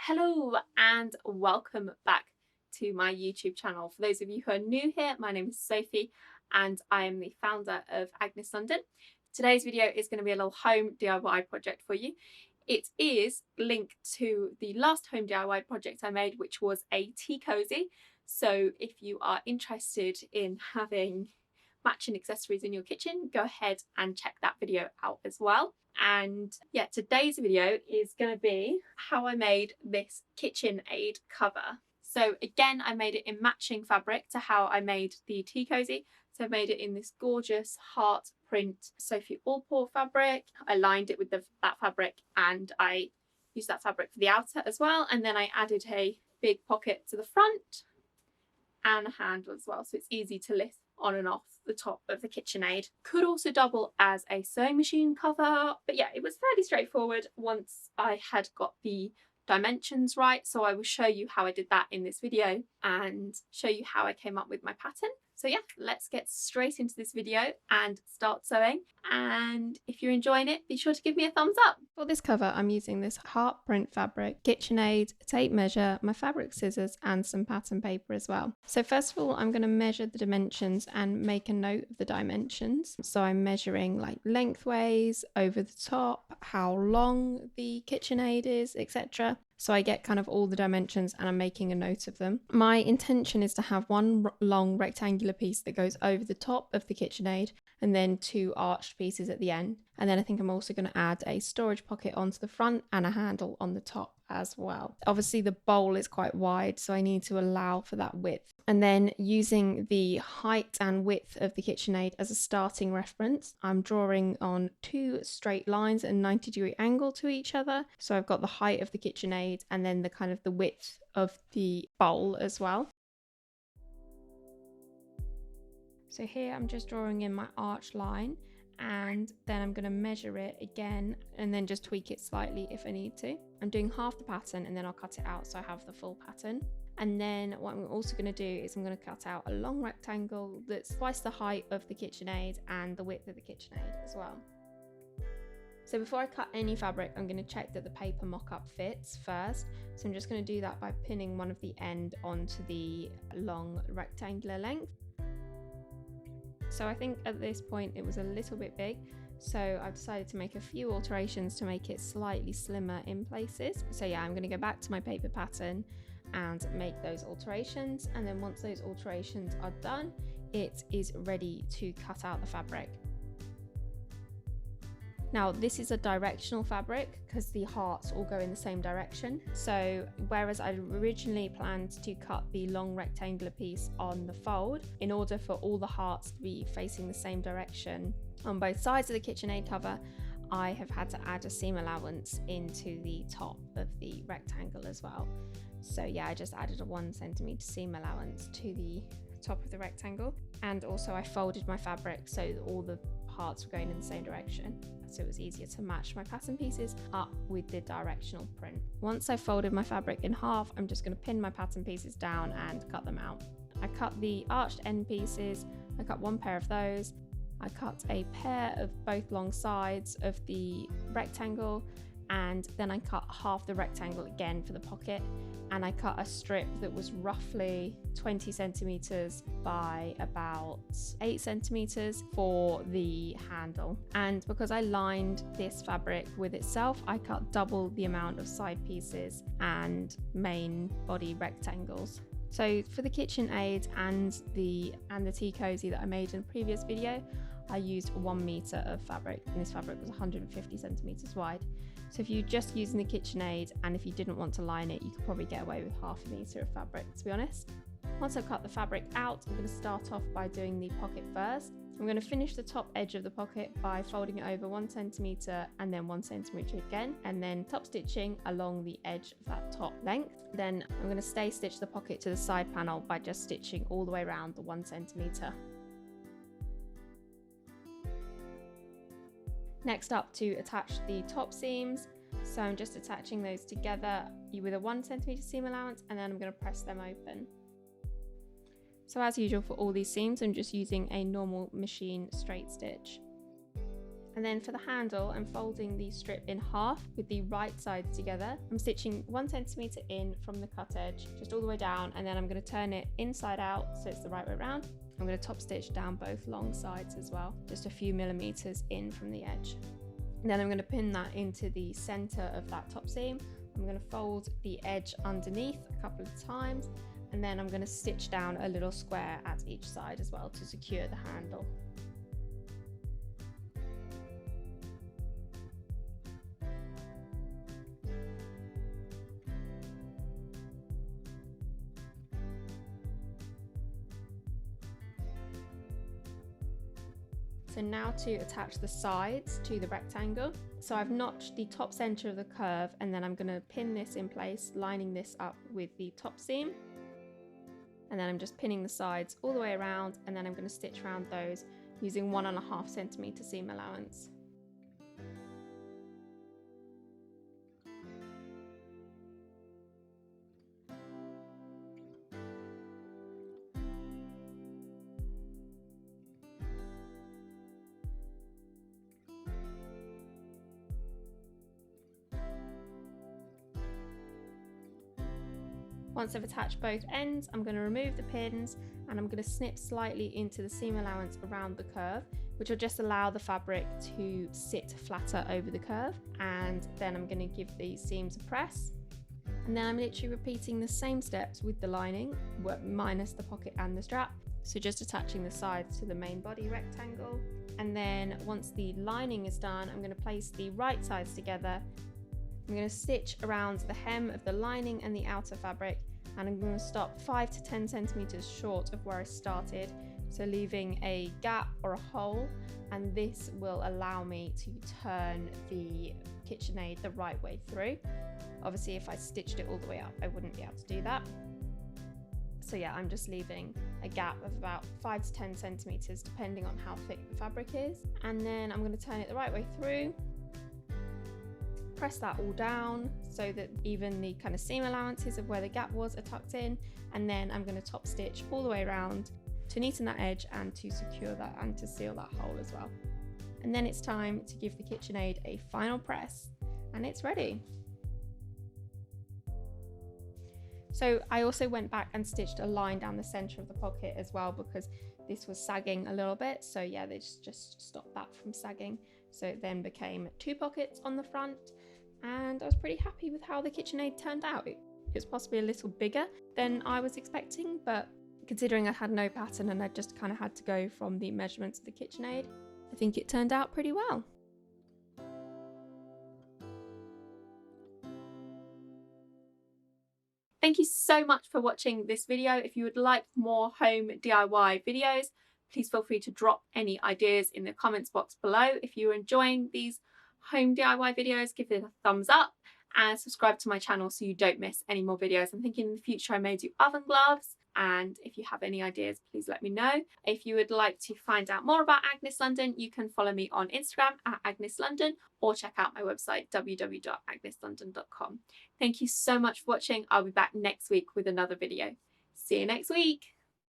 Hello and welcome back to my YouTube channel. For those of you who are new here, my name is Sophie and I am the founder of Agnes LDN. Today's video is going to be a little home DIY project for you. It is linked to the last home DIY project I made, which was a tea cozy. So if you are interested in having matching accessories in your kitchen, go ahead and check that video out as well. And yeah, today's video is going to be how I made this Kitchenaid cover. So again, I made it in matching fabric to how I made the tea cozy. So I made it in this gorgeous heart print Sophie Allpore fabric. I lined it with that fabric and I used that fabric for the outer as well. And then I added a big pocket to the front and a handle as well, so it's easy to lift on and off the top of the Kitchenaid. Could also double as a sewing machine cover, but yeah, it was fairly straightforward once I had got the dimensions right. So I will show you how I did that in this video and show you how I came up with my pattern. So yeah, let's get straight into this video and start sewing. And if you're enjoying it, be sure to give me a thumbs up. For this cover, I'm using this heart print fabric, Kitchenaid, tape measure, my fabric scissors and some pattern paper as well. So first of all, I'm going to measure the dimensions and make a note of the dimensions. So I'm measuring like lengthways, over the top, how long the Kitchenaid is, etc. So I get kind of all the dimensions and I'm making a note of them. My intention is to have one long rectangular piece that goes over the top of the Kitchenaid and then two arched pieces at the end. And then I think I'm also going to add a storage pocket onto the front and a handle on the top as well. Obviously the bowl is quite wide, so I need to allow for that width. And then using the height and width of the Kitchenaid as a starting reference, I'm drawing on two straight lines at a 90-degree angle to each other. So I've got the height of the Kitchenaid and then the kind of the width of the bowl as well. So here I'm just drawing in my arch line and then I'm going to measure it again and then just tweak it slightly if I need to. I'm doing half the pattern and then I'll cut it out so I have the full pattern. And then what I'm also going to do is I'm going to cut out a long rectangle that's twice the height of the Kitchenaid and the width of the Kitchenaid as well. So before I cut any fabric, I'm going to check that the paper mock-up fits first. So I'm just going to do that by pinning one of the end onto the long rectangular length. So I think at this point it was a little bit big, so I've decided to make a few alterations to make it slightly slimmer in places. So yeah, I'm going to go back to my paper pattern and make those alterations, and then once those alterations are done, it is ready to cut out the fabric. Now this is a directional fabric because the hearts all go in the same direction. So whereas I originally planned to cut the long rectangular piece on the fold, in order for all the hearts to be facing the same direction on both sides of the Kitchenaid cover, I have had to add a seam allowance into the top of the rectangle as well. So yeah, I just added a 1 centimetre seam allowance to the top of the rectangle, and also I folded my fabric so that all the parts were going in the same direction, so it was easier to match my pattern pieces up with the directional print. Once I folded my fabric in half, I'm just going to pin my pattern pieces down and cut them out. I cut the arched end pieces, I cut one pair of those, I cut a pair of both long sides of the rectangle, and then I cut half the rectangle again for the pocket, and I cut a strip that was roughly 20 centimeters by about 8 centimeters for the handle. And because I lined this fabric with itself, I cut double the amount of side pieces and main body rectangles. So for the Kitchenaid and the tea cozy that I made in a previous video, I used 1 meter of fabric, and this fabric was 150 centimeters wide. So if you're just using the Kitchenaid and if you didn't want to line it, you could probably get away with ½ meter of fabric, to be honest. Once I've cut the fabric out, I'm going to start off by doing the pocket first. I'm going to finish the top edge of the pocket by folding it over 1 centimetre and then 1 centimetre again, and then top stitching along the edge of that top length. Then I'm going to stay stitch the pocket to the side panel by just stitching all the way around the 1 centimetre. Next up, to attach the top seams, so I'm just attaching those together with a 1 centimetre seam allowance, and then I'm going to press them open. So as usual for all these seams, I'm just using a normal machine straight stitch. And then for the handle, I'm folding the strip in half with the right side together. I'm stitching 1 centimetre in from the cut edge, just all the way down, and then I'm going to turn it inside out so it's the right way around. I'm going to top stitch down both long sides as well, just a few millimetres in from the edge. And then I'm going to pin that into the centre of that top seam. I'm going to fold the edge underneath a couple of times, and then I'm going to stitch down a little square at each side as well to secure the handle. So now to attach the sides to the rectangle. So I've notched the top center of the curve, and then I'm going to pin this in place, lining this up with the top seam. And then I'm just pinning the sides all the way around, and then I'm going to stitch around those using 1.5 centimetre seam allowance. Once I've attached both ends, I'm going to remove the pins, and I'm going to snip slightly into the seam allowance around the curve, which will just allow the fabric to sit flatter over the curve. And then I'm going to give the seams a press. And then I'm literally repeating the same steps with the lining, minus the pocket and the strap. So just attaching the sides to the main body rectangle. And then once the lining is done, I'm going to place the right sides together. I'm going to stitch around the hem of the lining and the outer fabric, and I'm going to stop 5 to 10 centimeters short of where I started, so leaving a gap or a hole, and this will allow me to turn the Kitchenaid the right way through. Obviously if I stitched it all the way up, I wouldn't be able to do that. So yeah, I'm just leaving a gap of about 5 to 10 centimeters depending on how thick the fabric is, and then I'm going to turn it the right way through. Press that all down so that even the kind of seam allowances of where the gap was are tucked in, and then I'm going to top stitch all the way around to neaten that edge and to secure that and to seal that hole as well. And then it's time to give the Kitchenaid a final press, and it's ready. So I also went back and stitched a line down the center of the pocket as well, because this was sagging a little bit. So yeah, they just stopped that from sagging. So it then became 2 pockets on the front, and I was pretty happy with how the Kitchenaid turned out. It was possibly a little bigger than I was expecting, but considering I had no pattern and I just kind of had to go from the measurements of the Kitchenaid, I think it turned out pretty well. Thank you so much for watching this video. If you would like more home DIY videos, please feel free to drop any ideas in the comments box below. If you're enjoying these home DIY videos, give it a thumbs up and subscribe to my channel so you don't miss any more videos. I'm thinking in the future I may do oven gloves, and if you have any ideas, please let me know. If you would like to find out more about Agnes London, you can follow me on Instagram at Agnes London, or check out my website www.agneslondon.com. Thank you so much for watching. I'll be back next week with another video. See you next week.